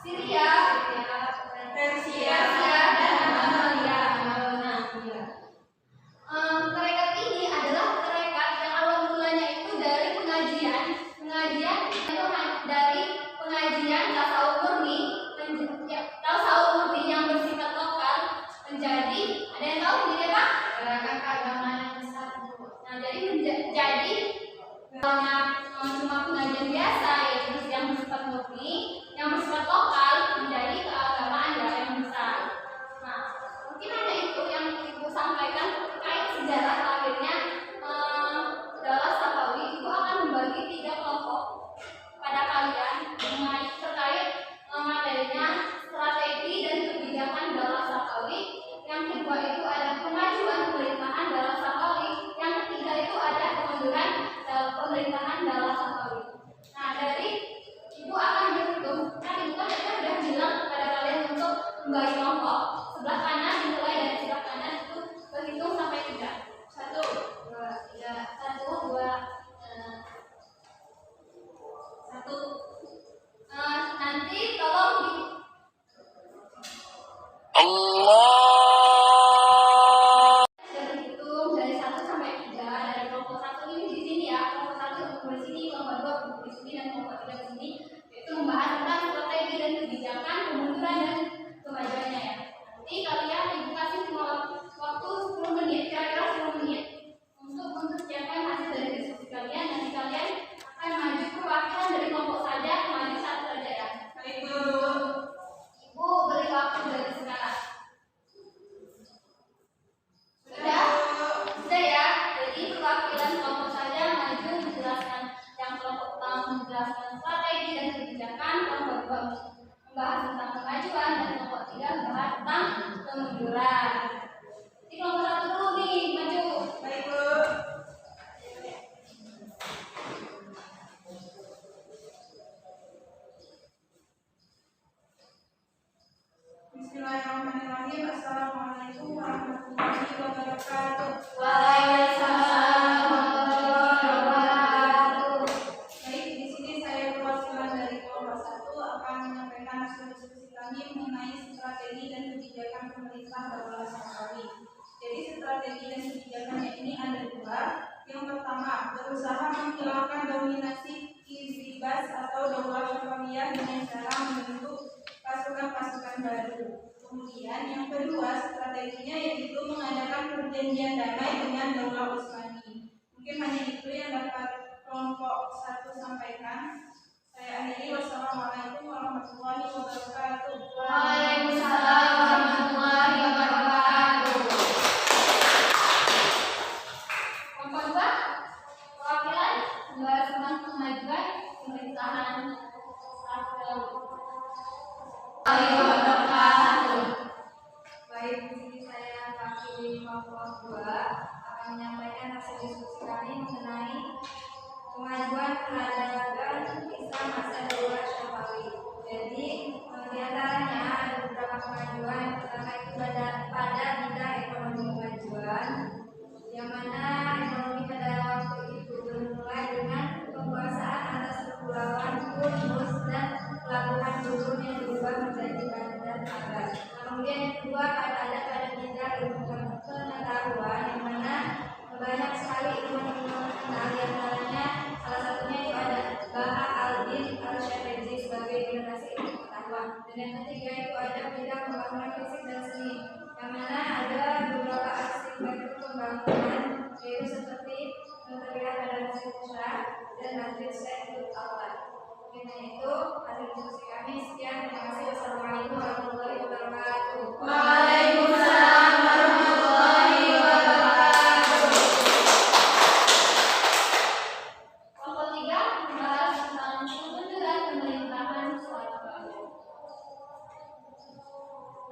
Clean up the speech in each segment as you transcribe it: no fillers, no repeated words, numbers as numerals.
Syria, Persia, dan Amalia. Tarekat ini adalah tarekat yang awal mulanya itu dari pengajian itu dari pengajian tasawuf murni yang bersifat lokal menjadi, ada yang tahu ini Pak? Gerakan keagamaan yang besar. Nah, jadi cuma pengajian biasa yaitu yang bersifat murni, yang bersifat lokal menjadi keagamaan yang besar. Nah, mungkin hanya itu yang Ibu sampaikan terkait sejarah lahirnya Daulah Safawi. Ibu akan membagi 3 kelompok pada kalian terkait materinya strategi dan kebijakan Daulah Safawi. Yang kedua itu ada kemajuan pemerintahan Daulah Safawi. Yang ketiga itu ada kemunduran pemerintahan Daulah Safawi. Nah, dari Ibu akan berhitung, kan Ibu kan sudah bilang kepada kalian untuk membagi kelompok. Sebelah kanan dimulai dari sebelah kanan itu berhitung sampai 3. 1, 2, 3, 1, 2, 1. Nanti tolong berhitung dari 1 sampai 3. Dari kelompok 1 ini di sini ya, kelompok 1 di sini, kelompok 2 di sini, dan kelompok 3 di sini. Itu membahas tentang strategi dan kebijakan kemunduran dan kemajuannya ya. Nanti kalian Ibu kasih cuma waktu 10 menit, kira-kira 10 menit untuk mempersiapkan hasil dari diskusi kalian. Nanti kalian akan maju perwakilan dari kelompok saja, maju 1 saja ya. Baik Bu. Ibu beri waktu dari sekarang. Sudah ya. Jadi perwakilan kelompok saja maju menjelaskan, yang kelompok pertama menjelaskan strategi dan kebijakan, kelompok 2 membahas tentang kemajuan, dan kelompok 3 membahas tentang kemunduran. Di kelompok 1 dulu nih, maju. Baik Bu. Bismillahirrahmanirrahim. Assalamualaikum warahmatullahi wabarakatuh. Waalaikumsalam warahmatullahi wabarakatuh. Baik, di sini saya perwakilan dari kelompok 1 akan menyampaikan hasil diskusi kami mengenai strategi dan kebijakan pemerintah Daulah Safawi. Jadi strategi dan kebijakannya ini ada 2. Yang pertama, berusaha menghilangkan dominasi Hizbiyah atau Daulah Safawiyah dengan cara membentuk pasukan-pasukan baru. Kemudian yang kedua strateginya yaitu mengadakan perjanjian damai dengan Daulah Utsmani. Mungkin hanya itu yang dapat kelompok 1 sampaikan. Saya akhiri. Wassalamualaikum warahmatullahi wabarakatuh. Waalaikumsalam warahmatullahi wabarakatuh. Kelompok 2 perwakilan membahas tentang kemajuan pemerintahan Baik, di sini saya wakili kelompok 2 akan menyampaikan hasil diskusi kami mengenai kemajuan peradaban Islam masa Daulah Safawi. Jadi di antaranya ada beberapa kemajuan. Pertama itu pada bidang ekonomi kemajuan, yang mana ekonomi pada waktu itu bermulai dengan penguasaan atas kepulauan Kudus dan pelabuhan Jurun yang berubah menjadi bandar Abbas. Kemudian yang kedua ada pada bidang ilmu pengetahuan, yang mana banyak sekali ilmu-ilmu terkenal, di antaranya salah satunya itu ada Baha al-Din al-Syafii sebagai generasi ilmu pengetahuan. Dan yang ketiga itu ada bidang pembangunan fisik dan seni, yang mana ada beberapa aspek pembangunan, yaitu seperti terlihat pada Masjid Musa dan Masjid Syekhul Awwal. Dengan itu hasil diskusi kami. Sekian, terima kasih. Wassalamualaikum warahmatullahi wabarakatuh. Waalaikumsalam warahmatullahi wabarakatuh. Kelompok 3 membahas tentang kemunduran pemerintahan Safawi.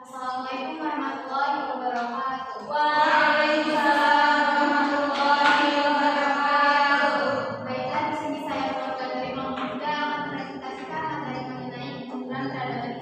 Assalamualaikum warahmatullahi wabarakatuh. Waalaikumsalam warahmatullahi wabarakatuh. Baiklah, di sini saya perwakilan dari kelompok 3 akan mempresentasikan materi mengenai kemunduran peradaban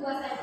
berdua saja.